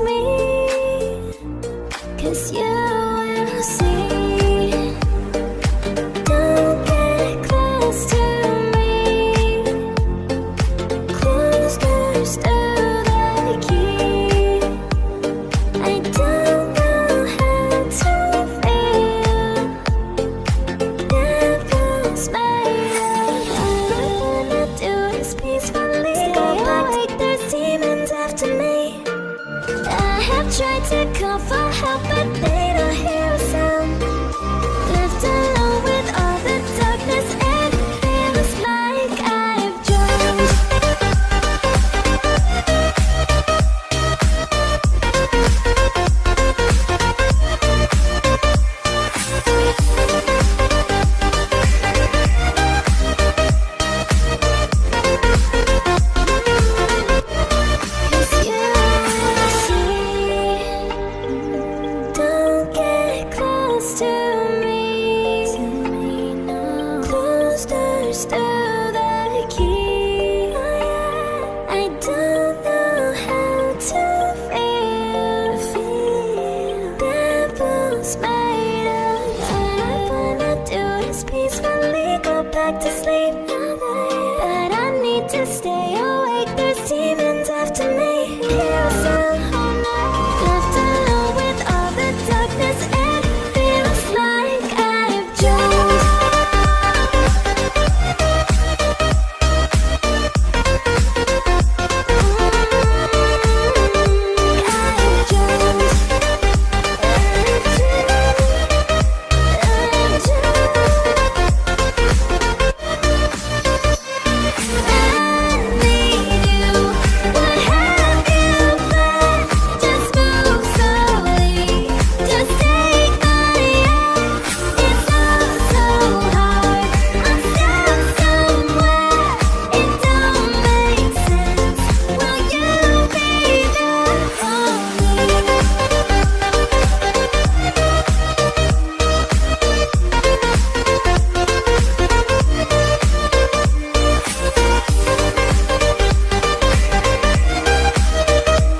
me, 'cause you will see. Don't get close to me. Close doors to the key. I don't know how to feel. Devils made of. All I wanna do is peacefully go back. Like there's demons after me. I have tried to call for help, but they don't hear a sound. Left alone with all the darkness, and it feels like I've drowned. Cause you see, don't get close to me. Close doors to the key. I don't know how to feel. Devils made of. All I wanna do is peacefully go back to sleep.